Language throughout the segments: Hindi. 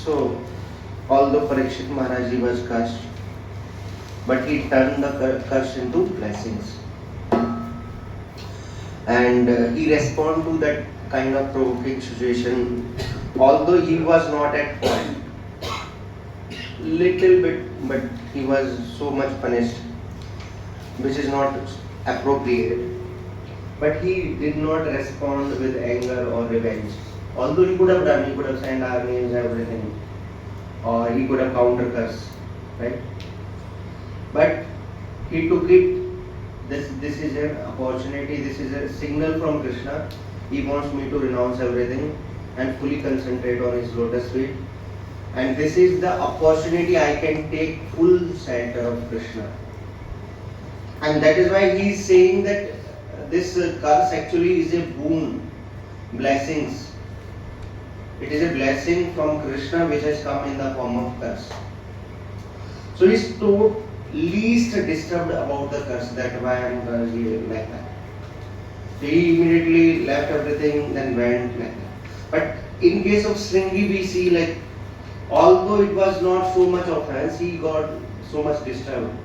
So, although Parikshit Maharaj was cursed, but he turned the curse into blessings. And he responded to that kind of provoking situation, although he was not at fault, little bit, but he was so much punished, which is not appropriate. But he did not respond with anger or revenge. Although he could have done, he could have sent armies, everything, or he could have counter curse, right? But he took it. This is an opportunity. This is a signal from Krishna. He wants me to renounce everything and fully concentrate on his lotus feet. And this is the opportunity I can take full center of Krishna. And that is why he is saying that this curse actually is a boon, blessings. It is a blessing from Krishna which has come in the form of curse. So he's least disturbed about the curse, that why I am cursed like that. So he immediately left everything, then went like that. But in case of Sringi, we see like, although it was not so much offense, he got so much disturbed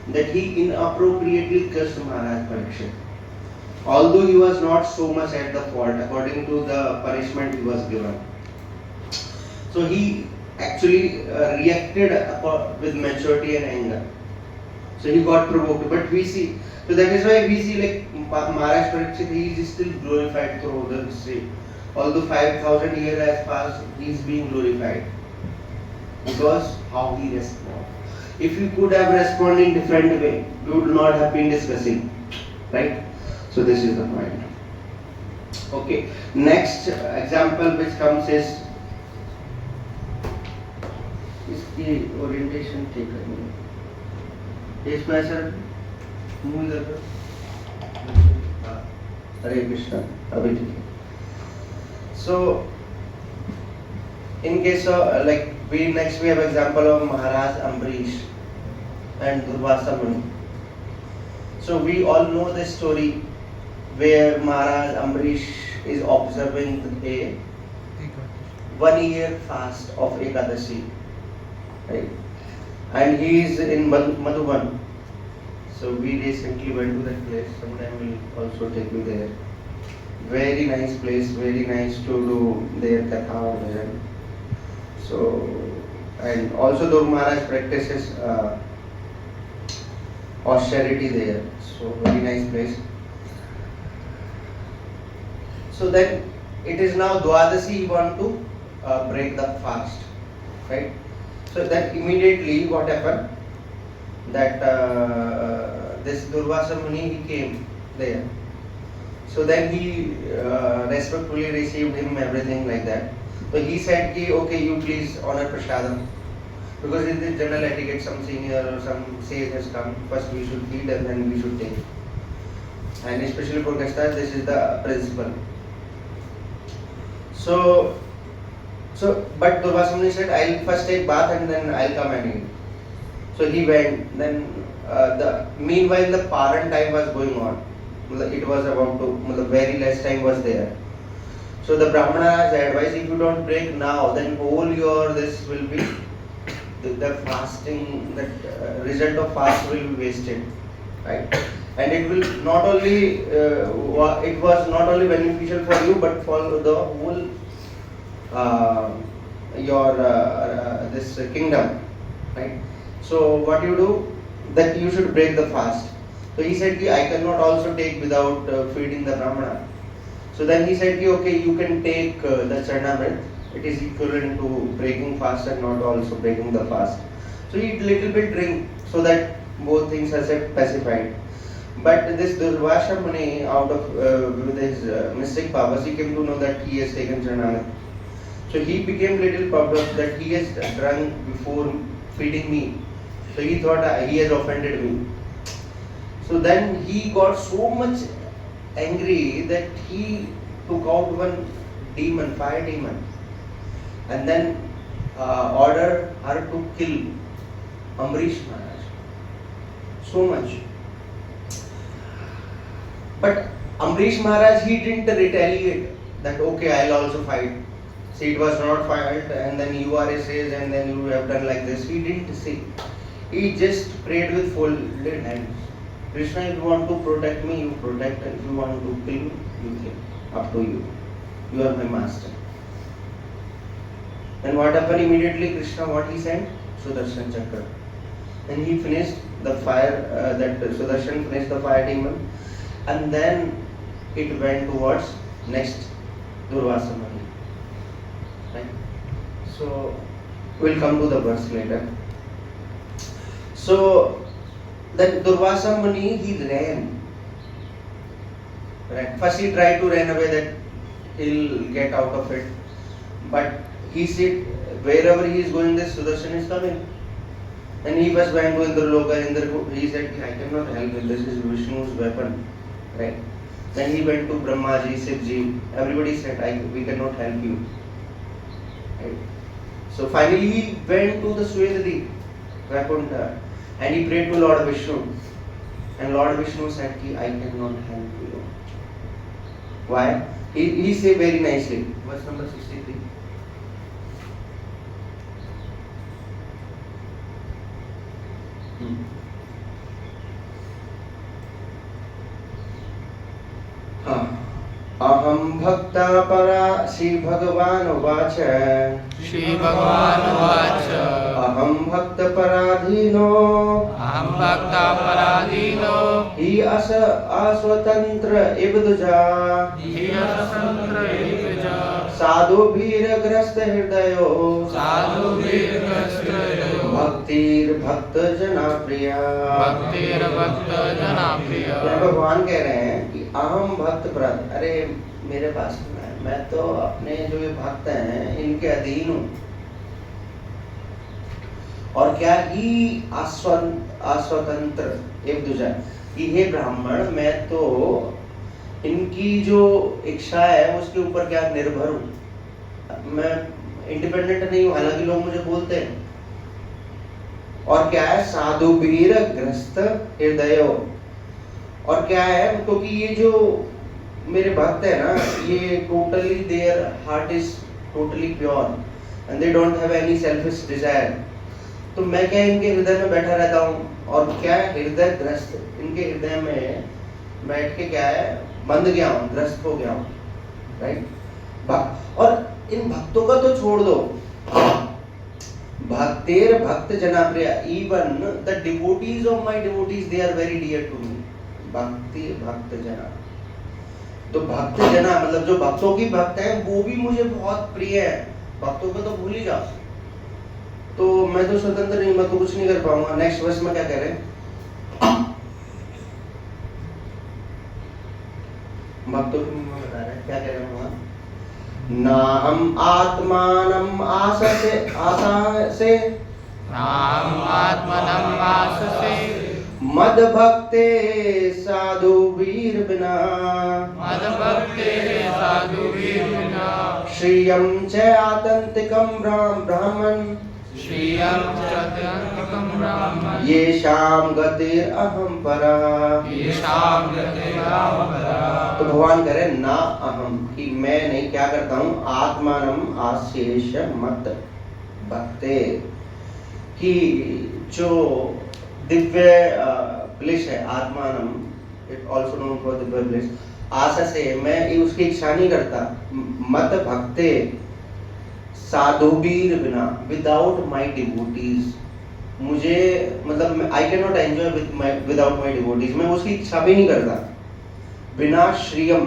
that he inappropriately cursed Maharaj Parikshit. Although he was not so much at the fault according to the punishment he was given. So he actually reacted with maturity and anger. So he got provoked. But we see, so that is why we see like Maharaj Parikshit, he is still glorified through the history. Although 5,000 years has passed, he is being glorified. Because how he responded. If he could have responded in different way, we would not have been discussing. Right? So this is the point. Okay. Next example which comes is इसकी ओरिएंटेशन ठीक है इसमें सर मूव इधर पर हरे कृष्णा अभी ठीक है so in case of like we have example of Maharaj Ambarish and Durvasa Muni. So we all know the story where Maharaj Ambarish is observing a 1 year fast of Ekadashi. Right? And he is in Madhuban. So we recently went to that place. Sometime we'll also take you there. Very nice place, very nice to do their katha over there. So, and also Dhruv Maharaj practices austerity there. So very nice place. So then it is now Dwadasi, he want to break the fast. Right? So that immediately what happened, that this Durvasa Muni, he came there. So then he respectfully received him, everything like that. So he said, okay, you please honor prasadam. Because in the general etiquette, some senior or some sage has come, first we should feed and then we should take. And especially for Gashtas, this is the principle. So, but Durvasa Muni said, I'll first take bath and then I'll come and eat. So he went. Then meanwhile the Paran time was going on. It was about to, very less time was there. So the Brahmanas advised, if you don't break now, then whole your this will be the fasting, the result of fast will be wasted, right? And it will not only it was not only beneficial for you but for the whole your this kingdom, right? So what you do, that you should break the fast. So he said, I cannot also take without feeding the Brahmana. So then he said, okay, you can take the Charnamrit. It is equivalent to breaking fast and not also breaking the fast. So eat little bit, drink, so that both things are pacified. But this Durvasa Muni, out of with his mystic powers, he came to know that he has taken Charnamrit. So he became little puffed that he has drunk before feeding me. So he thought he has offended me. So then he got so much angry that he took out one demon, fire demon, and then ordered her to kill Ambarish Maharaj. So much. But Ambarish Maharaj, he didn't retaliate that okay, I'll also fight. seed was not filed and then you are a sage and then you have done like this. He didn't say. He just prayed with folded hands. Krishna, if you want to protect me, you protect, and if you want to kill me, you kill. Up to you. You are my master. And what happened immediately? Krishna, what he sent? Sudarshan Chakra. And he finished the fire, that Sudarshan finished the fire demon. And then it went towards next Durvasa Muni. Right? So, we'll come to the verse later. So, then Durvasa Muni, he ran. First he tried to run away that he'll get out of it. But he said, wherever he is going, this Sudarshan is coming. And he first went to Indraloka. He said, I cannot help it. This is Vishnu's weapon. Right? Then he went to Brahmaji, Shivji. Everybody said, we cannot help you. Right? So finally he went to the Swedadi, Vaikuntha. And he prayed to Lord Vishnu. And Lord Vishnu said, I cannot help you. Why? He said very nicely. Verse number 63. अहम भक्ता परा श्री भगवान उवाच श्री भगवान उवाच अहम भक्त पराधीनो अहं भक्तापराधीनो हि अस्वतंत्र इव दुजा धियस्तंत्र इव साधुभिर्ग्रस्त हृदयो साधुभिर्ग्रस्तो भक्तिर्भक्त जना प्रिया। भक्तिर्भक्त जना प्रिय। भगवान कह रहे हैं कि अहम भक्त पराधीन, अरे मेरे पास मैं तो अपने जो ये भक्त हैं इनके अधीन हूँ। और क्या ही अस्वतंत्र एक दूसरा कि हे ब्राह्मण, मैं तो इनकी जो इच्छा है उसके ऊपर क्या निर्भर हूँ, मैं इंडिपेंडेंट नहीं हूँ, हालांकि लोग मुझे बोलते हैं। और क्या है साधुवीर ग्रस्त हृदयो, और क्या है क्योंकि ये जो मेरे भक्त है ना, ये totally their heart is totally pure and they don't have any selfish desire. तो मैं क्या इनके हृदय में बैठा रहता हूँ, और क्या है हृदय ग्रस्त, इनके हृदय में बैठ के क्या है बंद गया हूँ, ग्रस्त हो गया हूँ। राइट। और इन भक्तों का तो छोड़ दो, भक्तेर भक्त जना प्रिय, even the devotees of my devotees they are very dear to me. भक्ति भक्त जना, तो भक्त जना मतलब जो भक्तों की भक्त हैं वो भी मुझे बहुत प्रिय है। भक्तों को तो भूल ही जाओ, तो मैं तो स्वतंत्र नहीं, मैं तो कुछ नहीं कर पाऊंगा। नेक्स्ट वर्ष में क्या कह रहे हैं, भक्तों की बता रहे हैं, क्या कह रहे हैं वहां, ना हम आत्मानम आशा से नाम आत्मनम आससे मद भक्ते साधु वीर बिना मद भक्ते साधु वीर बिना श्रियम च आतंतिकम ब्राह्मण श्रियं चतुर्कं ब्राह्मण येषां गतिर् अहं परा। येषां गतिरहं परा। तो भगवान कह रहे ना अहम, कि मैं नहीं क्या करता हूँ, आत्मानम आशेष मत भक्ते, कि जो दिव्य ब्लिस है, आत्मानम it also known for Divya bliss, आशा से मैं उसकी इच्छा नहीं करता, मत भक्ते साधुवीर बिना, विदाउट माय डिवोटीज, मुझे मतलब I can not enjoy without my devotees, मैं उसकी इच्छा भी नहीं करता। बिना श्रियम,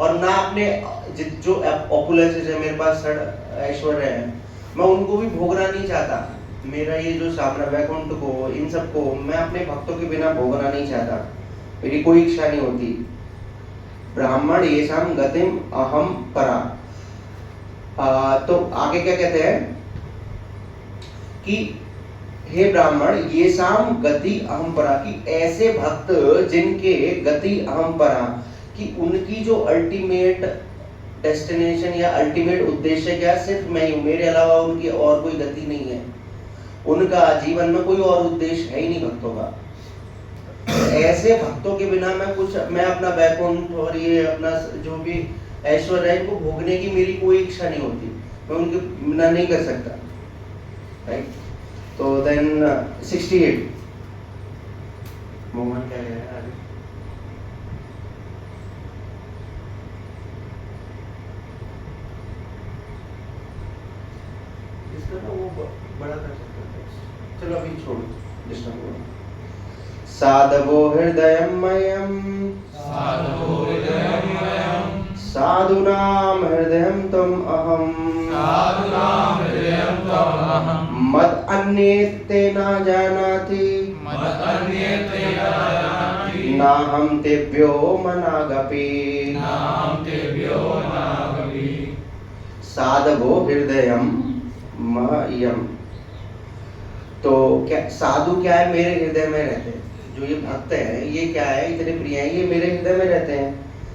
और ना अपने जो ऑपुलेंसेस है, मेरे पास ऐश्वर्य है, मैं उनको भी भोगना नहीं चाहता। मेरा ये जो सामना वैकुंठ को, इन सबको मैं अपने भक्तों के बिना भोगना नहीं चाहता, मेरी कोई इच्छा नहीं होती। ब्राह्मण येषां गतिम अहम परा। तो आगे क्या कहते हैं कि हे ब्राह्मण येषां गति अहम परा, कि ऐसे भक्त जिनके गति अहम परा, कि उनकी जो अल्टीमेट डेस्टिनेशन या अल्टीमेट उद्देश्य क्या, सिर्फ मैं हूं, मेरे अलावा उनकी और कोई गति नहीं है, उनका जीवन में कोई और उद्देश्य है ही नहीं भक्तों का। ऐसे भक्तों के बिना मैं अपना वैकुंठ और ये अपना जो भी ऐश्वर्य है इनको भोगने की मेरी कोई इच्छा नहीं होती। मैं उनके बिना नहीं कर सकता, राइट। तो देन 68 मोहन क्या है आगे? इसका ना वो बड़ा कर सकते हैं, चलो अभी छोड़ो डिस्टर्ब हो। साधवो हृदयमयम् साधु हृदयमयम् साधूनां हृदयं त्वम् अहम् साधूनां हृदयं त्वम् अहम् मद अन्येते न जानाति मदन्येते न जानाति नाहं तेभ्यो मनागपि नाहं तेभ्यो नागमि साधवो हृदयम मह्यम। तो क्या साधु क्या है? मेरे हृदय में रहते हैं। जो ये भक्त है ये क्या है? इतने प्रिय है, ये मेरे हृदय में रहते हैं।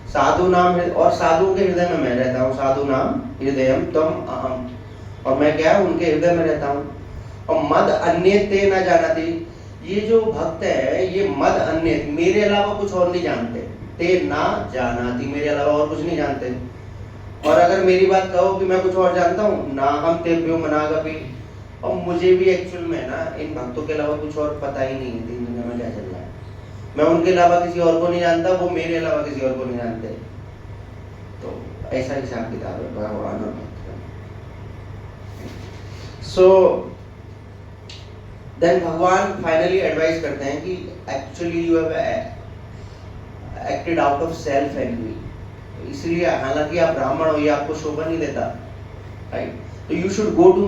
साधु नाम और साधु के हृदय में मैं रहता हूँ। साधु नाम हृदयम त्वम अहम, और मैं क्या है? उनके हृदय में रहता हूँ। और मद अन्य ते न जानाति, ये जो भक्त है ये मद अन्य, मेरे अलावा कुछ और नहीं जानते। ते ना जानाति, मेरे अलावा और कुछ नहीं जानते। और अगर मेरी बात कहो कि मैं कुछ और जानता हूँ, ना हम तेभ्यो मनागपि, और मुझे भी एक्चुअल में ना इन भक्तों के अलावा कुछ और पता ही नहीं है तीन दुनिया में क्या चल रहा है। मैं उनके अलावा किसी और को नहीं जानता, वो मेरे अलावा किसी और को नहीं जानते। तो ऐसा हिसाब किताब है भगवान और भक्त का। सो देन भगवान फाइनली एडवाइस करते हैं कि actually you have acted out of self envy, इसलिए हालांकि आप ब्राह्मण हो ये आपको शोभा नहीं देता, राइट। तो you should go to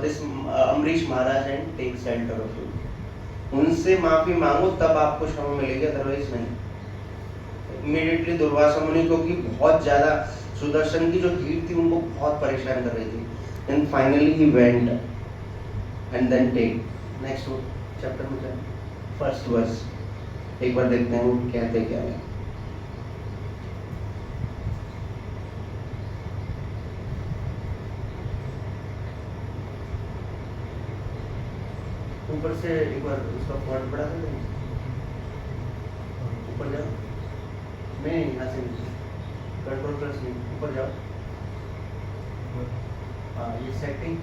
this Ambarish Maharaj and take shelter of you, उनसे माफी मांगो तब आपको क्षमा मिलेगी, अदरवाइज नहीं। इमीडिएटली दुर्वासा मुनि, क्योंकि बहुत ज्यादा सुदर्शन की जो हीट थी उनको बहुत परेशान कर रही थी। Then finally he went and then take next chapter में फर्स्ट वर्स एक बार देखते हैं वो कहते क्या है। ऊपर से एक बार उसका फॉन्ट बढ़ा दो, ऊपर जाओ, नहीं यहाँ से कंट्रोल प्लस नहीं, ऊपर जाओ। हाँ ये सेटिंग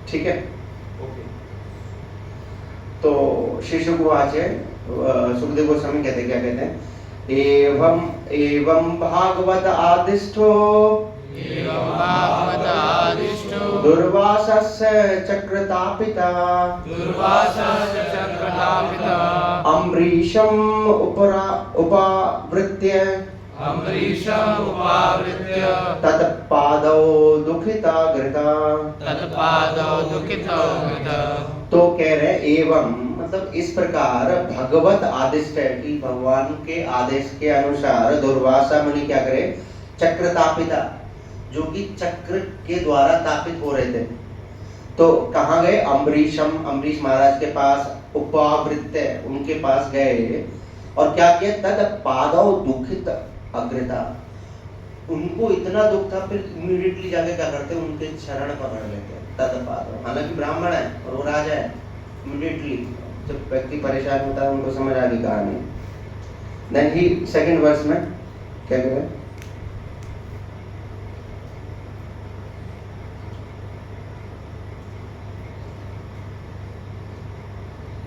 ठीक है, ओके। तो शिष्य को आज सुखदेव गोस्वामी कहते क्या कहते हैं? एवं एवं भागवत आदिष्टो एवं भागवत आदिष्टो दुर्वासस्य चक्रतापिता दुर्वासस्य चक्रतापिता अम्बरीशम् उपावृत्य अम्बरीशम् उपावृत्य तत्पादौ दुखिताग्रता। तत्पादौ दुःखितोऽग्रता। तो कह रहे एवं मतलब इस प्रकार भगवत आदेश है कि भगवान के आदेश के अनुसार दुर्वासा मुनि क्या करे? चक्र तापिता, जो कि चक्र के द्वारा तापित हो रहे थे, तो कहाँ गए? अम्बरीशम, अम्बरीश महाराज के पास, उपावृत्य उनके पास गए और क्या किया? तद पादौ दुखित अग्रता, उनको इतना दुख था, फिर इमीडिएटली जाके क्या करते? उनके चरण पकड़ लेते। तद पादौ, हालांकि ब्राह्मण है और वो राजा है, इमीडिएटली जब व्यक्ति परेशान होता है उनको समझ आ गई कहानी। देन ही सेकंड वर्स में क्या कह रहे हैं?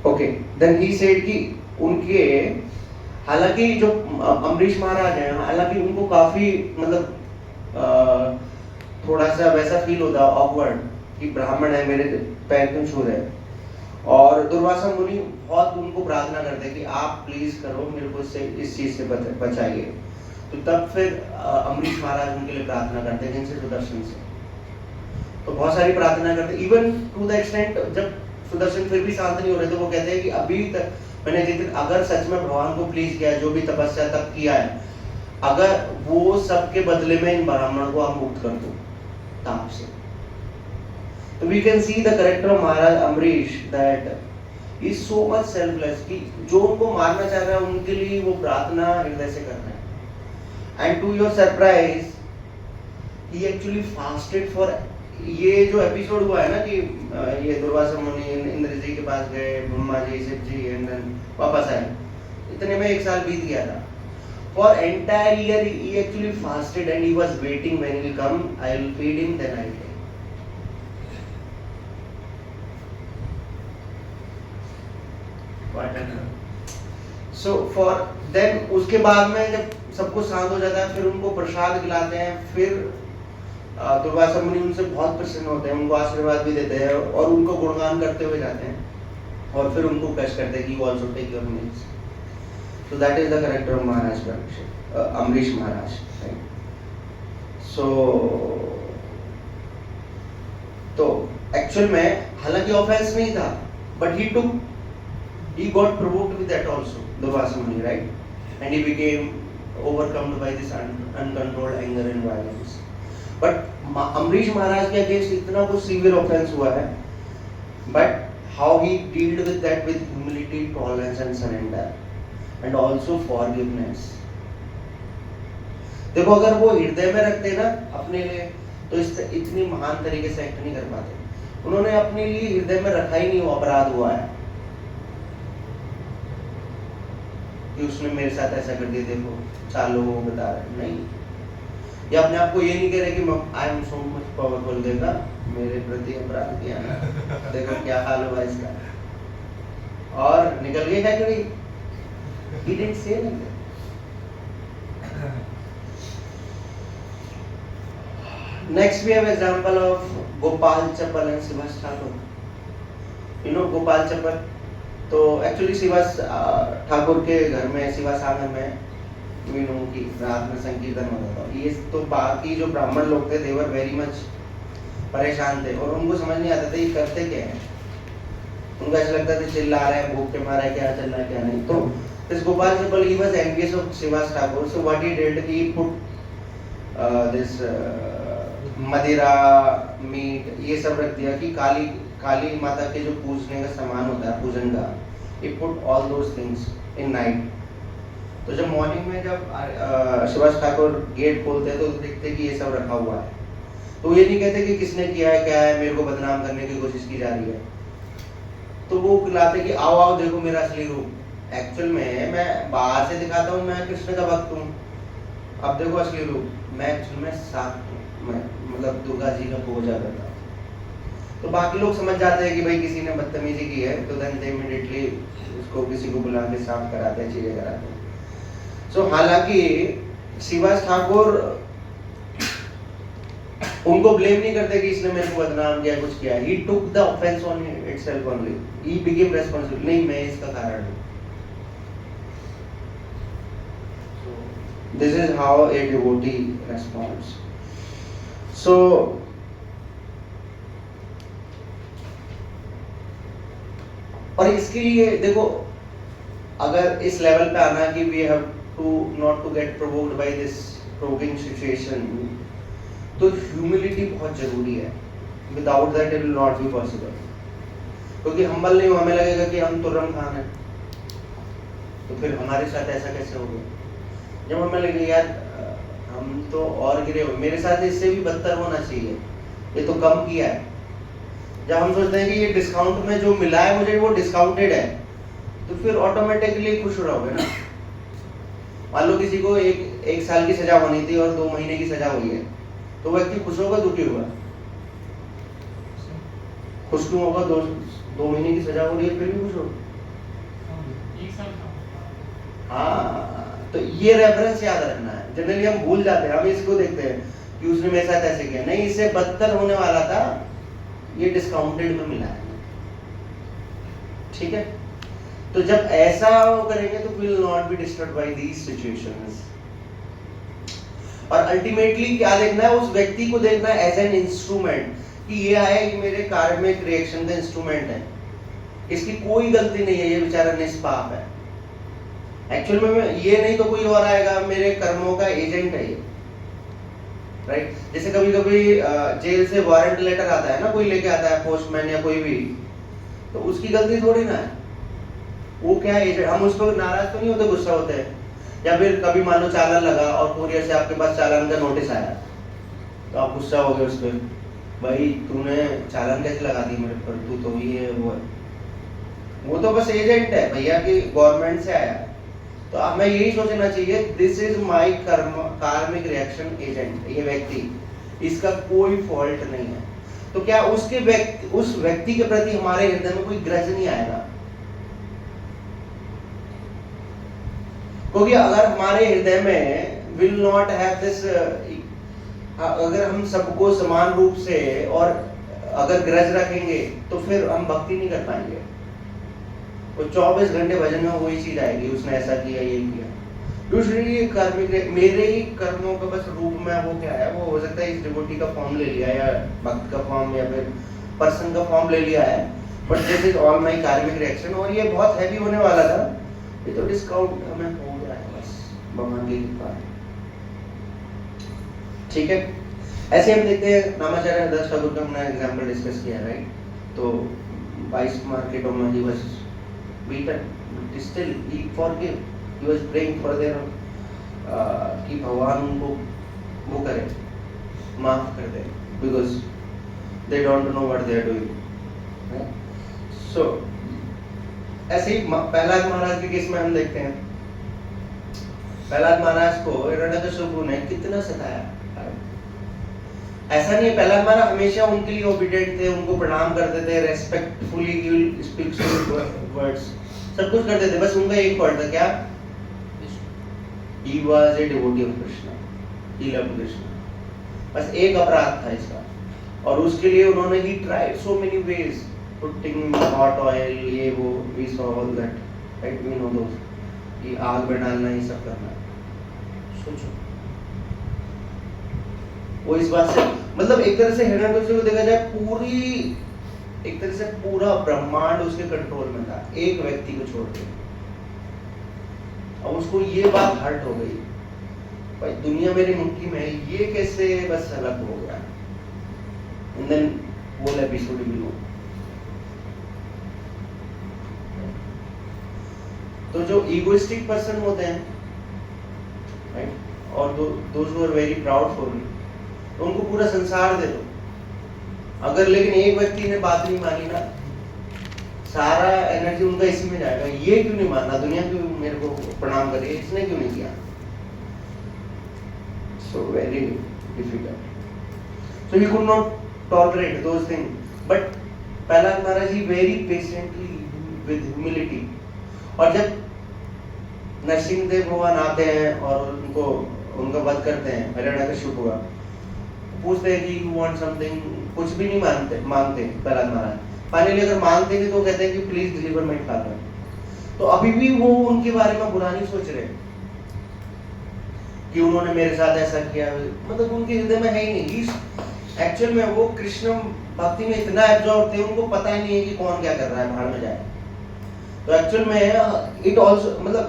ओके, देन ही सेड कि उनके, हालांकि जो अम्बरीश महाराज हैं, हालांकि उनको काफी मतलब थोड़ा सा वैसा फील होता है ऑकवर्ड कि ब्राह्मण है, मेरे पैर क्यों छू रहे हैं। और दुर्वासा मुनि बहुत उनको प्रार्थना करते हैं कि आप प्लीज करो मेरे को इस चीज से बचाइए। तो तब फिर अम्बरीश महाराज उनके लिए प्रार्थना करते हैं, जिनसे सुदर्शन से तो बहुत सारी प्रार्थना करते हैं, इवन टू द एक्सटेंट जब सुदर्शन फिर भी शांत नहीं हो रहे तो वो कहते हैं कि अभी तक मैंने जितने, अगर सच में भगवान को प्लीज किया, जो भी तपस्या तब किया है, अगर वो सब के बदले में इन ब्राह्मण को आप मुक्त कर दो ताप से। तो we can see the character of Maharaj Amrish that he is so much selfless कि जो उनको मारना चाह रहा है उनके लिए वो प्रार्थना हृदय से कर रहे हैं। And to your surprise, he actually fasted for ये जो एपिसोड हुआ है ना कि ये दुर्वासा मुनि इंद्र जी के पास गए, ब्रह्मा जी, शिव जी, एंड देन वापस आए, इतने में 1 साल बीत गया था. For entire year he actually fasted and he was waiting when he will come. I will feed him, then I will take. So for then उसके बाद में जब सब कुछ शांत हो जाता है, फिर उनको प्रसाद खिलाते हैं, फिर दुर्वासा मुनि उनसे बहुत प्रसन्न होते हैं, उनको आशीर्वाद भी देते हैं और उनको गुणगान करते हुए जाते हैं, और फिर उनको कष्ट करते हैं कि you also take your meals. So that is the character of Maharaj Parikshit, Amrish Maharaj. Right? So तो एक्चुअल में हालांकि ऑफेंस नहीं था, but he got provoked with that also, Durvasa Muni, right? And he became overcome by this uncontrolled anger and violence. But Amrish Maharaj के against इतना कुछ severe offense हुआ है, but how he dealt with that with humility, tolerance and surrender, and also forgiveness. देखो अगर वो हृदय में रखते ना अपने लिए, तो इतनी महान तरीके से एक्ट नहीं कर पाते. उन्होंने अपने लिए हृदय में रखा ही नहीं, वो अपराध हुआ है कि उसने मेरे साथ ऐसा कर दिया, देखो 4 लोगों को बता रहे नहीं, या अपने आप को ये नहीं कह रहे कि I am so much powerful, देखा मेरे प्रति अपराध किया ना, देखो क्या हाल हुआ इसका, और निकल गए क्या करी. He didn't say anything. Next we have example of Gopal Chappal and Srivas Thakur. You know Gopal Chappal? तो एक्चुअली श्रीवास ठाकुर के घर में, श्रीवास आंगन में मीनू की रात में संकीर्तन होता था. ये तो बाकी जो ब्राह्मण लोग थे, they were very much परेशान थे और उनको समझ नहीं आता था ये करते क्या है. उनको ऐसा लगता था चिल्ला रहे हैं, भूख के मारा है, क्या चल रहा है क्या नहीं. तो this Gopal Chappal, he was envious of Srivas Thakur. So what he did, he put this मदिरा, मीट, ये सब रख दिया कि काली माता के जो पूजने का सामान होता है पूजन का, he put all those things in night. तो जब मॉर्निंग में जब श्रीवास ठाकुर गेट खोलते हैं तो देखते कि ये सब रखा हुआ है. तो ये नहीं कहते कि किसने किया है, क्या है, मेरे को बदनाम करने की कोशिश की जा रही है. तो वो बुलाते कि आओ आओ देखो मेरा असली रूप. एक्चुअल में मैं बाहर से दिखाता हूँ मैं कृष्ण का भक्त हूँ, अब देखो असली रूप, मैं एक्चुअल में साथ हूँ, मैं मतलब दुर्गा जी का पूजा करता हूँ. तो बाकी लोग समझ जाते हैं कि भाई किसी ने बदतमीजी की है, तो देन दे इमीडिएटली उसको किसी को बुला के साफ कराते हैं, चीजें कराते हैं. सो हालांकि श्रीवास ठाकुर उनको ब्लेम नहीं करते कि इसने मेरे को बदनाम किया, कुछ किया. He took the offence on itself only, he became responsible, नहीं मैं इसका कारण हूँ. This is how a devotee responds. So और इसके लिए देखो, अगर इस लेवल पे आना कि we have to not to get provoked by this provoking situation, तो humility बहुत जरूरी है. Without that it will not be possible. क्योंकि humble नहीं हो, हमें लगेगा कि हम तुर्रम खान हैं, तो फिर हमारे साथ ऐसा कैसे हो गया. जब हमें लगे यार हम तो और गिरे हुए, मेरे साथ इससे भी बदतर होना चाहिए, ये तो कम किया है. जब हम सोचते हैं कि ये डिस्काउंट में जो मिला है मुझे वो डिस्काउंटेड है, तो फिर ऑटोमेटिकली खुश रहोगे ना. मान लो किसी को एक साल की सजा होनी थी और 2 महीने की सजा हुई है, तो व्यक्ति खुश होगा दुखी होगा? खुश क्यों होगा? 2 महीने की सजा हो रही है फिर भी खुश होगा. हाँ, तो ये रेफरेंस याद रखना है. जनरली हम भूल जाते हैं, हम इसको देखते हैं कि उसने मेरे साथ ऐसे किया, नहीं इससे बदतर होने वाला था, ये डिस्काउंटेड में मिला है. ठीक है, तो जब ऐसा करेंगे तो will not be disturbed by these situations. और अल्टीमेटली क्या देखना है, उस व्यक्ति को देखना है एज एन इंस्ट्रूमेंट, कि ये आया कि मेरे कार्मिक रिएक्शन का इंस्ट्रूमेंट है, इसकी कोई गलती नहीं है, ये बेचारा निष्पाप है. एक्चुअल में ये नहीं तो कोई और आएगा, मेरे कर्मों का एजेंट है ये. राइट? जैसे कभी कभी जेल से वारंट लेटर आता है ना, कोई लेके आता है, पोस्टमैन या कोई भी, तो उसकी गलती थोड़ी ना है. वो क्या है, एजेंट. हम उसको नाराज तो नहीं होते, गुस्सा होते हैं. या फिर कभी मान लो चालान लगा और कुरियर से आपके पास चालान का नोटिस आया, तो आप गुस्सा हो गए उस पर, भाई तूने चालान कैसे लगा दी मेरे पर, तू तो ये वो है, वो तो बस एजेंट है भैया कि गवर्नमेंट से आया। तो हमें यही सोचना चाहिए, दिस इज माय कार्मिक रिएक्शन एजेंट, ये व्यक्ति, इसका कोई फॉल्ट नहीं है। तो क्या उस व्यक्ति के प्रति हमारे हृदय में कोई ग्रज नहीं आएगा? क्योंकि अगर हमारे हृदय में विल नॉट हैव दिस, अगर हम सबको समान रूप से और अगर ग्रज रखेंगे तो फिर हम भक्ति नहीं कर पाएंगे। तो 24 घंटे भजन में वही चीज आएगी, उसने ऐसा किया, ये किया। यूजुअली कार्मिक मेरे ही कर्मों का बस रूप में वो क्या है, वो हो सकता है इस डिवोटी का फॉर्म ले लिया या भक्त का फॉर्म या फिर पर्सन का फॉर्म ले लिया है, but this is all my कार्मिक रिएक्शन। और ये बहुत हैवी होने वाला था, ये तो डिस्काउंट हमें हो गया है बस भगवान की कृपा। ठीक है, ऐसे हम देखते हैं नामाचार्य हरदास ठाकुर का हमने एग्जांपल डिस्कस किया, राइट? तो 22 मार्केटों में ही बस beaten, but still he forgive, he was praying for their कि भगवान उनको वो करे, माफ कर दे, because they don't know what they are doing, right? So ऐसे ही प्रहलाद महाराज के केस में हम देखते हैं, प्रहलाद महाराज को हिरण्यकशिपु ने कितना सताया। ऐसा नहीं है, प्रहलाद महाराज हमेशा उनके लिए ओबीडिएंट थे, उनको प्रणाम करते थे, respectfully he will speak words, सब कुछ करते थे। बस उनका एक फॉल्ट था, क्या? He was a devotee of Krishna, he loved Krishna, बस एक अपराध था इसका, और उसके लिए उन्होंने ही tried so many ways, putting hot oil, ये वो, we saw all that, right? We know those, ये आग में डालना, ये सब करना। सोचो वो इस बात से, मतलब एक तरह से हिरण्यकशिपु को देखा जाए पूरी, एक तरह से पूरा ब्रह्मांड उसके कंट्रोल में था, एक व्यक्ति को छोड़ के। अब उसको ये बात हर्ट हो गई, भाई दुनिया मेरी मुट्ठी में है, ये कैसे बस अलग हो गया। एंड देन वो एपिसोड भी हो। तो जो इगोइस्टिक पर्सन होते हैं, राइट, और those who are very proudful, उनको पूरा संसार दे दो, अगर लेकिन एक व्यक्ति ने बात नहीं मानी ना, सारा एनर्जी उनका इसी में जाएगा। ये क्यों नहीं माना, दुनिया क्यों मेरे को प्रणाम करी, इसने क्यों नहीं किया? So very difficult. So he could not tolerate those things, but Prahlad Maharaj he very patiently with humility. और जब नरसिंह देव भगवान आते हैं और उनको उनका वध करते हैं, हिरण्यकशिपु का, पूछते हैं कि यू वांट समथिंग, कुछ भी नहीं मांगते प्रहलाद महाराज। फाइनली अगर मांगते हैं तो कहते हैं कि प्लीज डिलीवर माय फादर। तो अभी भी वो उनके बारे में बुरा नहीं सोच रहे कि उन्होंने मेरे साथ ऐसा किया, मतलब उनके हृदय में है ही नहीं। एक्चुअल में वो कृष्ण भक्ति में इतना एब्जॉर्ब थे, उनको पता ही नहीं है कि कौन क्या कर रहा है, भाड़ में जाए। तो एक्चुअल में इट ऑल्सो, मतलब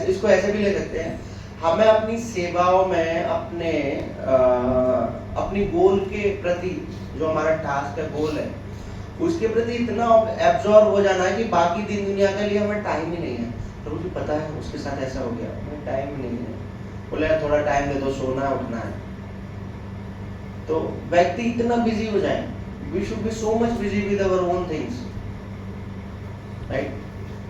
इसको ऐसे भी ले सकते हैं, हमें अपनी सेवाओं में अपनी गोल के प्रति, जो हमारा टास्क है, गोल है, उसके प्रति इतना एब्जॉर्ब हो जाना है कि बाकी दिन दुनिया के लिए हमें टाइम ही नहीं है। तो मुझे पता है उसके साथ ऐसा हो गया, हमें टाइम नहीं है, बोले थोड़ा टाइम दे दो, सोना उठना है। तो व्यक्ति इतना बिजी हो जाए, we should be so much busy with our own things, right?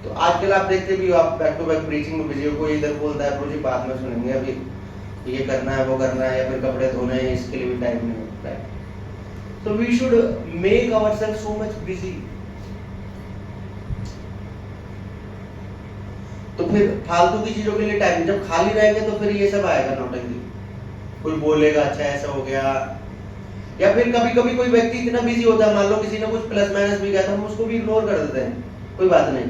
तो आजकल आप देखते भी हो, आप बैक टू बैक प्रीचिंग में बिजी हो, कोई इधर बोलता है प्रो जी बाद में सुनेंगे, अभी ये करना है वो करना है, या फिर कपड़े धोने हैं, इसके लिए भी टाइम नहीं होता है। So we should make ourselves so much busy. तो फिर फालतू की चीजों के लिए टाइम, जब खाली रहेंगे तो फिर ये सब आएगा नौटंकी, कोई बोलेगा अच्छा ऐसा हो गया, या फिर कभी कभी कोई व्यक्ति इतना बिजी होता है, मान लो किसी ने कुछ प्लस माइनस भी किया तो हम उसको भी इग्नोर कर देते हैं, कोई बात नहीं,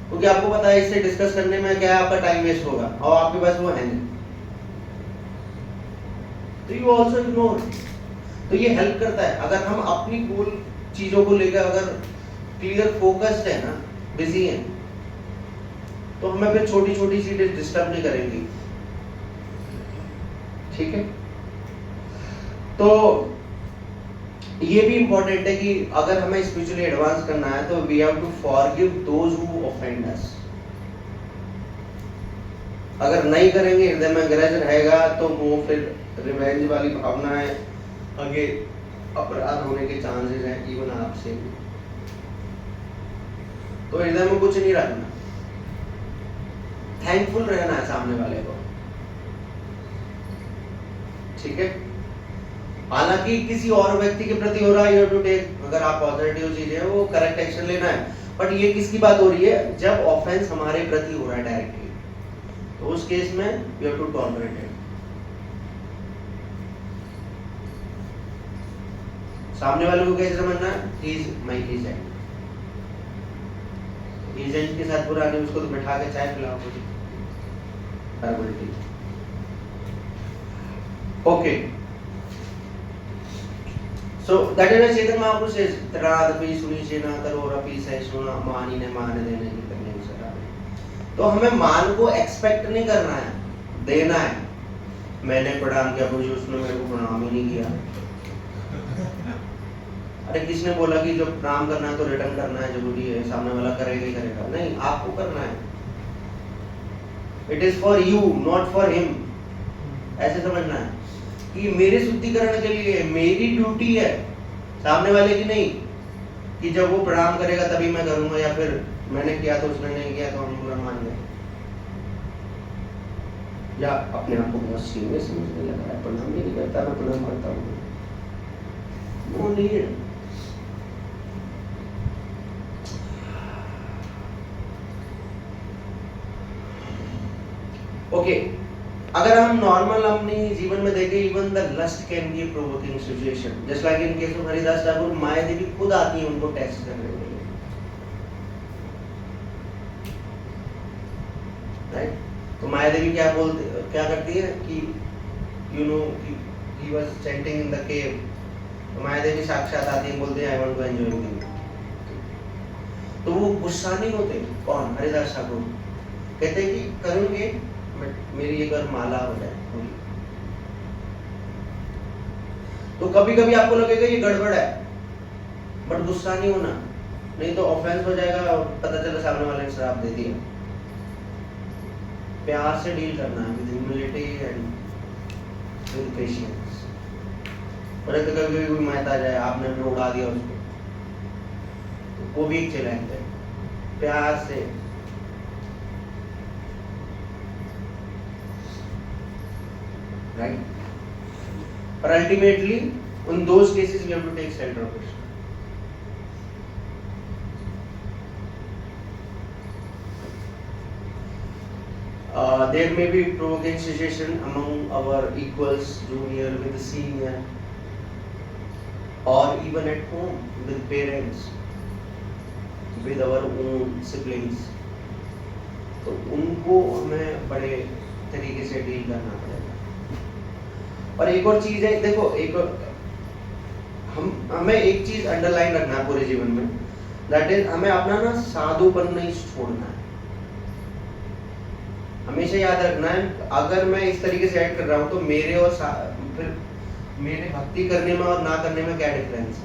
क्योंकि आपको पता है इससे डिस्कस करने में क्या आपका टाइम वेस्ट होगा और आपके पास वो है नहीं, तो यू ऑल्सो इग्नोर। तो ये हेल्प करता है, अगर हम अपनी गोल चीजों को लेकर अगर क्लियर फोकस्ड है ना, बिजी है, तो हमें फिर छोटी छोटी चीजें डिस्टर्ब नहीं करेंगी। ठीक है, तो ये भी इंपॉर्टेंट है कि अगर हमें स्पिरिचुअली एडवांस करना है तो we have to forgive those who offend us. अगर नहीं करेंगे, हृदय में ग्रज रहेगा, तो वो फिर रिवेंज वाली भावना है, आगे अपराध होने के चांसेस हैं इवन आपसे भी। तो हृदय में कुछ नहीं रखना, थैंकफुल रहना है सामने वाले को, ठीक है। हालांकि किसी और व्यक्ति के प्रति हो रहा है, यू टू टेक, अगर आप पॉजिटिव चीजें वो करेक्ट एक्शन लेना है। बट ये किसकी बात हो रही है, जब ऑफेंस हमारे प्रति हो रहा है डायरेक्टली, तो उस केस में you have to tolerate it. सामने वाले को कैसे समझना है, he is my agent. Agent के साथ बुरा नहीं, उसको तो बैठा के चाय पिलाओ मुझे, herbal tea. Okay, so that is चेतन महापुरुष से तरादपि सुनिचेना करोरपि सहिष्णुना मानिने मान देने की करने सरा। तो हमें मान को एक्सपेक्ट नहीं करना है, देना है। मैंने प्रणाम किया, मुझे उसने मेरे को प्रणाम ही नहीं किया। अरे किसने बोला कि जब प्रणाम करना है तो रिटर्न करना है जरूरी है, सामने वाला करेगा ही करेगा? नहीं, आपको करना है। It is for you not for him. ऐसे समझना है कि मेरे शुद्धिकरण के लिए मेरी ड्यूटी है, सामने वाले की नहीं। कि जब वो प्रणाम करेगा तभी मैं करूंगा, या फिर मैंने किया तो उसने नहीं किया तो हम बुरा मान गए, या अपने आप को बहुत सीरियस समझने लगा है, प्रणाम नहीं करता, मैं प्रणाम करता हूँ। वो नहीं है। ओके, अगर हम नॉर्मल अपनी जीवन में देखें, even the lust can be provoking situation. Just like in case of Haridas Thakur, Maya Devi खुद आती है उनको टेस्ट करने के लिए, राइट। तो माया देवी क्या करती है कि you know he was chanting in the cave, तो माया देवी साक्षात आती है, बोलते हैं I want to enjoy with you. तो वो गुस्सा नहीं होते, कौन, हरिदास ठाकुर। कहते हैं कि करूंगे बट मेरी एक बार माला हो जाए पूरी। तो कभी कभी आपको लगेगा ये गड़बड़ है, बट गुस्सा नहीं होना, नहीं तो ऑफेंस हो जाएगा और पता चला सामने वाले ने श्राप दे दिया। प्यार से डील करना है, with humility and with patience. और कभी कोई महता आ जाए, आपने भी उड़ा दिया उसको, तो वो भी एक चैलेंज है। प्यार से, राइट। पर ultimately in those cases we have to take self-reflection. There may be provoking situation among our equals, junior with senior, or even at home with parents, with our own siblings. तो उनको हमें बड़े तरीके से डील करना पड़ेगा। और एक और चीज है, देखो हमें एक चीज अंडरलाइन रखना है पूरे जीवन में, दैट इज हमें अपना ना साधुपन नहीं छोड़ना है। हमेशा याद रखना है, अगर मैं इस तरीके से एक्ट कर रहा हूं तो मेरे और फिर मेरे भक्ति करने में और ना करने में क्या डिफरेंस है।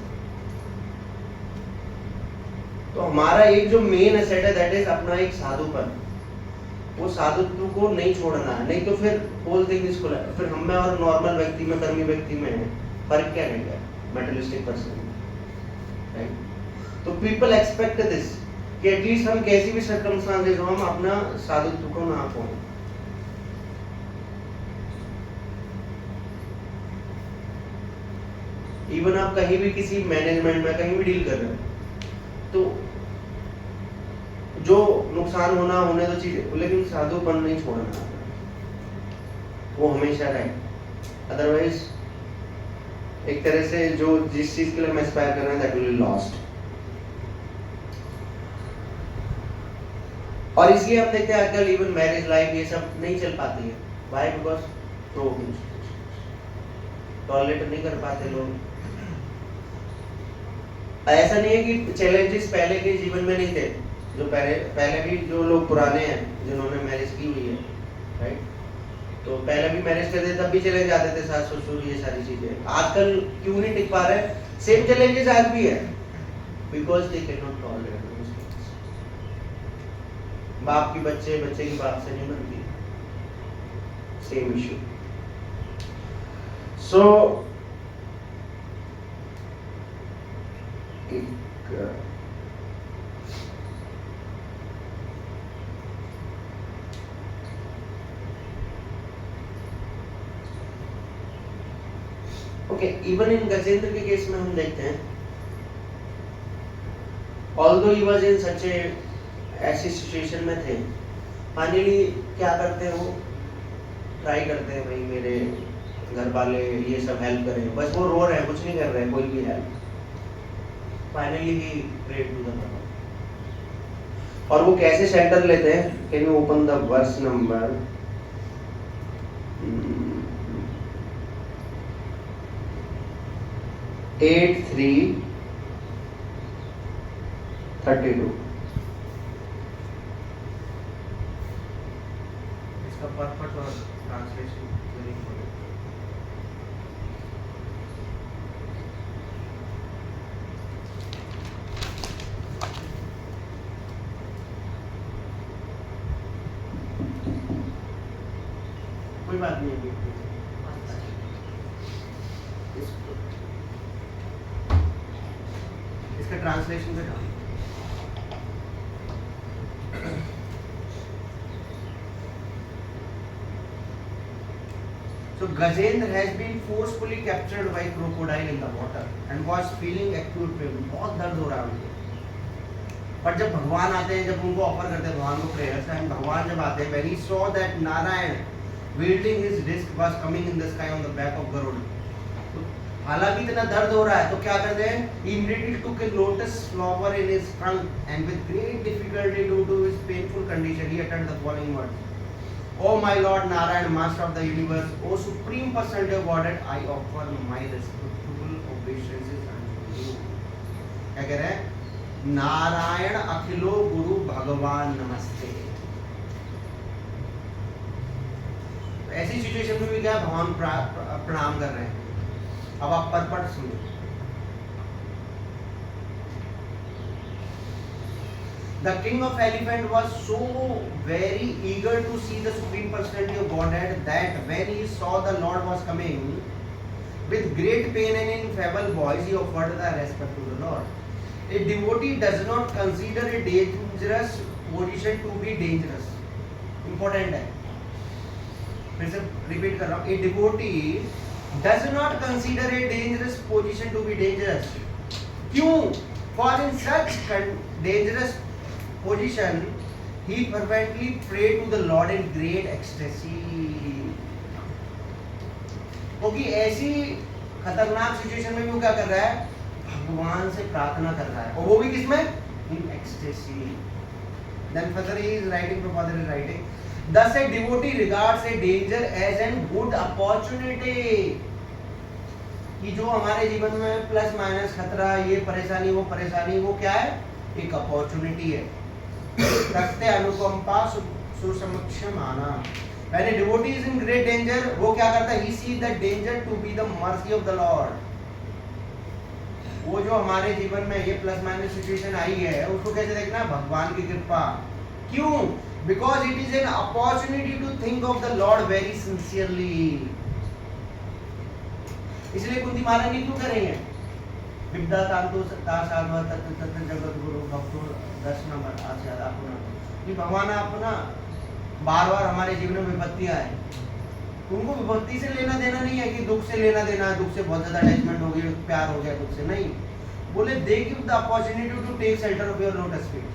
तो हमारा एक जो मेन एसेट है दैट इज अपना एक साधुपन, वो साधुत्व को नहीं छोड़ना है, नहीं तो फिर होल थिंग इज कोलैप्स। फिर हम में और नॉर्मल व्यक्ति में, कर्मी व्यक्ति में फर्क क्या रहेगा, मेटलिस्टिक पर्सन, राइट। तो पीपल एक्सपेक्ट दिस कि एटलीस्ट हम कैसी भी सर्कमस्टांसेस हो, हम अपना साधुत्व को ना खोएं। इवन आप कहीं भी किसी मैनेजमेंट में कहीं भी डील कर रहे हो, तो जो नुकसान होने तो चीजें, लेकिन साधुपन नहीं छोड़ना, वो हमेशा रहे। अदरवाइज एक तरह से जो जिस चीज के लिए हम एस्पायर कर रहे हैं दैट विल बी लॉस्ट। और इसलिए हम देखते हैं आजकल इवन मैरिज लाइफ ये सब नहीं चल पाती है। व्हाई? बिकॉज टॉलरेट नहीं कर पाते लोग। ऐसा नहीं है कि चैलेंजेस पहले के जीवन में नहीं थे, जो पहले भी जो लोग पुराने हैं जिन्होंने मैरिज की हुई है, राइट, तो पहले भी मैरिज करते तब भी चैलेंज आते थे, सास ससुर ये सारी चीजें। आजकल क्यों नहीं टिक पा रहे? सेम चैलेंजेस आज भी है, because they can not tolerate. बाप की बच्चे की बाप से नहीं बनती, same issue. So okay, even in Gajendra के केस में हम देखते हैं, ऑल्दो ही वाज इन सच ए ऐसी सिचुएशन में थे, फाइनली क्या करते हैं वो, ट्राई करते हैं भाई मेरे घर वाले ये सब हेल्प करें, बस वो रो रहे हैं, कुछ नहीं कर रहे हैं, कोई भी help. Finally he prayed to the God. और वो कैसे शेल्टर लेते हैं, can you open the verse number 8:3:32। इसका परफेक्ट और ट्रांसलेशन वेरी इंपॉर्टेंट। कोई बात नहीं है। इसका ट्रांसलेशन पे जाओ। So Gajendra has been forcefully captured by crocodile in the water and was feeling acute pain. बहुत दर्द हो रहा है उनको। पर जब भगवान आते हैं, जब उनको ऑफर करते हैं भगवान को प्रेयर्स, एंड भगवान जब आते हैं, when he saw that Narayan wielding his disc was coming in the sky on the back of Garuda. हालांकि इतना दर्द हो रहा है तो क्या करते हैं, he immediately took a lotus flower in his trunk and with great difficulty due to his painful condition he uttered the following words: O my Lord Narayan, Master of the universe, O Supreme Personality of Godhead, I offer my respectful obeisances unto you. क्या कह रहे हैं, नारायण अखिलो गुरु भगवान नमस्ते। ऐसी सिचुएशन में भी क्या भगवान प्रणाम कर रहे हैं। अब आप परपट सुनो। The king of elephant was so very eager to see the supreme personality of Godhead that when he saw the Lord was coming, with great pain and in feeble voice, he offered the respect to the Lord. A devotee does not consider a dangerous position to be dangerous. Important है। फिर से रिपीट कर रहा हूँ। A devotee does not consider a dangerous position to be dangerous. क्यों? For in such dangerous position, he fervently prayed to the Lord in great ecstasy. क्योंकि ऐसी खतरनाक सिचुएशन में भी वो क्या कर रहा है, भगवान से प्रार्थना कर रहा है, और वो भी किसमें, in ecstasy. Then further he is writing, Prabhupada is writing, thus a devotee regards a danger as a good opportunity. कि जो हमारे जीवन में प्लस माइनस खतरा, ये परेशानी वो क्या है, एक अपॉर्चुनिटी है। रखते अनुकंपा सुसमक्षम आना। When a devotee is in great danger, वो क्या करता है, he sees the danger to be the mercy of the Lord. वो जो हमारे जीवन में ये प्लस माइनस सिचुएशन आई है, उसको कैसे देखना, भगवान की कृपा। क्यों? Because it is an opportunity to think of the Lord very sincerely. इसलिए कुंती महारानी क्यों करेंगे, विद्या तांतु तासागव तत्व तत्व जगत गुरु भक्तु 10 नंबर आचार्य अपना, कि भगवान आप ना बार बार हमारे जीवन में विपत्तियां आए, उनको विपत्ति से लेना देना नहीं है कि दुख से लेना देना है, दुख से बहुत ज्यादा अटैचमेंट हो गई, प्यार हो गया दुख से, नहीं। बोले they give the opportunity to take shelter of your lotus feet.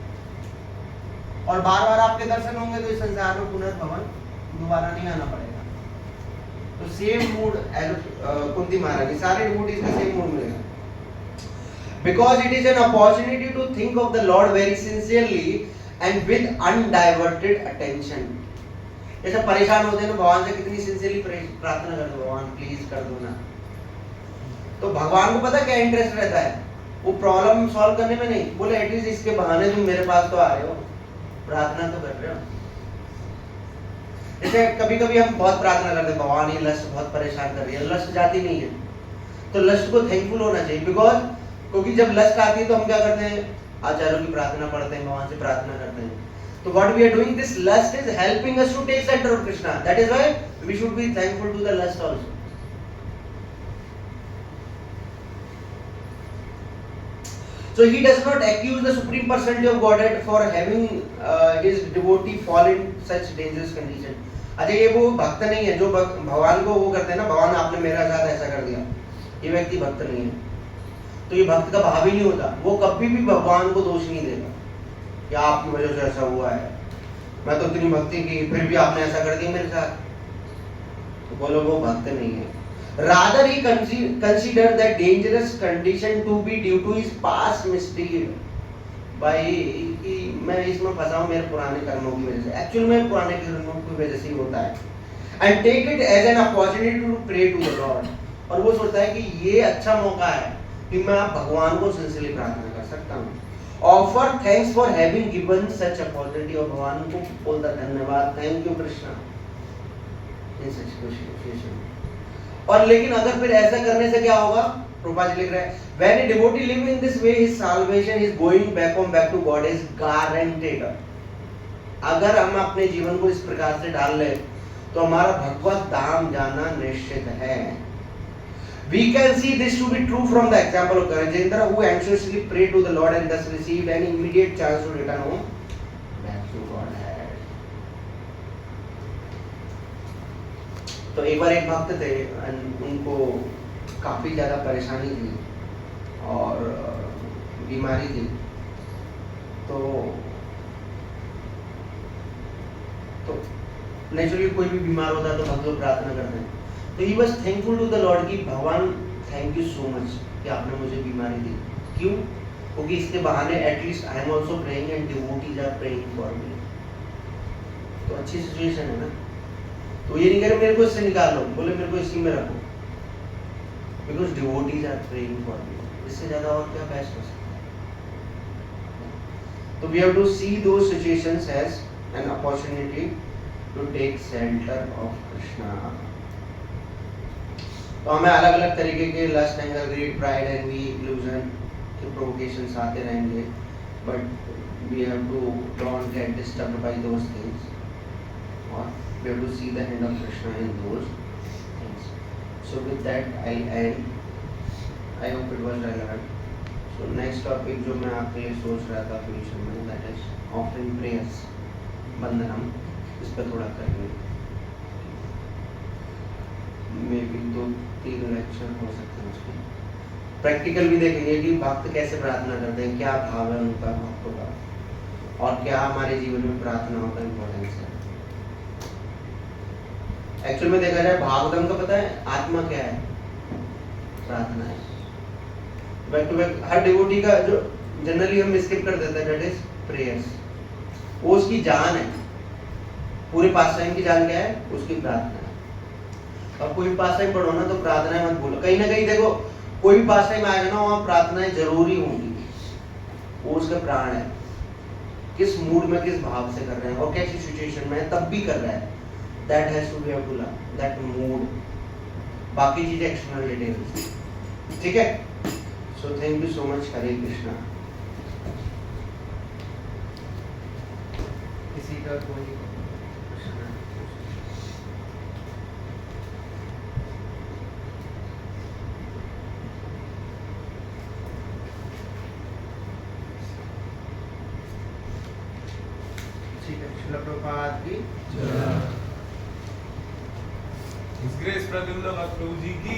और बार बार आपके दर्शन होंगे तो इस संसार में पुनर्भवन दोबारा नहीं आना पड़ेगा। तो सेम मूड एज कुंती महारानी, सारे डिवोटीज का सेम मूड मिलेगा। Because it is an opportunity to think of the Lord very sincerely and with undiverted attention. जैसे परेशान होते हैं ना, भगवान से कितनी सिंसियरली प्रार्थना कर दो, भगवान प्लीज कर दो ना। तो भगवान को पता क्या इंटरेस्ट रहता है, वो प्रॉब्लम सॉल्व करने में नहीं, बोले एटलीस्ट इसके बहाने तुम मेरे पास तो आ रहे हो, प्रार्थना तो कर रहे हो। जैसे कभी कभी हम बहुत प्रार्थना करते हैं, भगवान ये लस्ट बहुत परेशान कर रही है, लस्ट जाती नहीं है, तो लस्ट को थैंकफुल होना चाहिए। बिकॉज क्योंकि जब लस्ट आती है तो हम क्या करते हैं, आचार्यों की प्रार्थना पढ़ते हैं, भगवान से प्रार्थना करते हैं। तो what we are doing, this lust is helping us to take center of Krishna. That is why we should be thankful to the lust also. So he does not accuse the Supreme Personality of Godhead for having his devotee fall in such dangerous condition. अच्छा, ये वो भक्त नहीं है जो भगवान को वो करते हैं ना, भगवान आपने मेरे साथ ऐसा कर दिया, ये व्यक्ति भक्त नहीं है, तो ये भक्त का भाव ही नहीं होता। वो कभी भी भगवान को दोष नहीं देगा कि आपकी वजह से ऐसा हुआ है, मैं तो इतनी भक्ति की फिर भी आपने ऐसा कर दिया मेरे साथ, तो बोलो वो भक्त नहीं है। Rather he considered that dangerous condition to be due to his past misdeed. भाई कि मैं इसमें फंसा हूँ मेरे पुराने कर्मों की वजह से, एक्चुअल में पुराने कर्मों की वजह से ही होता है। And take it as an opportunity to pray to the Lord. और वो सोचता है कि ये अच्छा मौका है कि मैं भगवान को सिंसियरली प्रार्थना कर सकता हूँ। Offer thanks for having given such opportunity, और भगवान को बोलता धन्यवाद, thank you Krishna in such situation. और लेकिन अगर फिर ऐसा करने से क्या होगा, प्रभुपाद जी लिख रहे हैं, when a devotee live in this way his salvation is going back to God is guaranteed. अगर हम अपने जीवन को इस प्रकार से डाल ले तो हमारा भगवत धाम जाना निश्चित है। We can see this to be true from the example of Gajendra, who anxiously prayed to the Lord and thus received an immediate chance to return home back to Godhead. तो एक बार एक भक्त थे, उनको काफी ज्यादा परेशानी थी और बीमारी थी, तो नेचुरली कोई भी बीमार होता है तो भक्त लोग प्रार्थना करते हैं। तो he was thankful to the lord कि भगवान थैंक यू सो मच कि आपने मुझे बीमारी दी। क्यों? क्योंकि इसके बहाने at least I am also praying and devotees are praying for me. तो अच्छी सिचुएशन है ना। तो ये नहीं कह रहे मेरे को इससे निकाल लो, बोले मेरे को इसी में रखो, because devotees are praying for me. इससे ज्यादा और क्या बेस्ट हो सकता है। तो we have to see those situations as an opportunity to take center of Krishna. तो हमें अलग अलग तरीके के lust, anger, greed, pride, envy, illusion के प्रोवोकेशंस आते रहेंगे, but we have to don't get disturbed by those things, और we have to see the hand of Krishna in those things. So with that I'll end. I hope it was relevant. So next topic जो मैं आपके लिए सोच रहा था फ्यूचर में, that is offering prayers, बंदनम, इस पर थोड़ा करेंगे। मे बी 2-3 लेक्चर हो सकते हैं उसके। प्रैक्टिकल भी देखेंगे कि भक्त कैसे प्रार्थना करते हैं, क्या भाव है उनका भक्तों का, और क्या हमारे जीवन में प्रार्थना का इम्पोर्टेंस है। एक्चुअल में देखा जाए भागवतम का पता है आत्मा क्या है, प्रार्थना है। बैक टू बैक हर डिवोटी का जो जनरली हम स्किप कर देते हैं, दैट इज प्रेयर्स। वो उसकी जान है, पूरे पास टाइम की जान क्या है, उसकी प्रार्थना है। अब कोई पास टाइम पढ़ो ना तो प्रार्थनाएं मत भूलो। कहीं ना कहीं देखो कोई भी पास टाइम आएगा ना, वहाँ प्रार्थनाएं जरूरी होंगी, वो उसका प्राण है। किस मूड में किस भाव से कर रहे हैं और कैसी सिचुएशन में तब भी कर रहा है, that has to be able to learn that mood. बाकी चीजें एक्सटर्नल डिटेल्स, ठीक है। So thank you so much. Hare Krishna. किसी का कोई ठीक है। श्रील प्रभुपाद की जय। His Grace Pradyumna Maharaj ji ki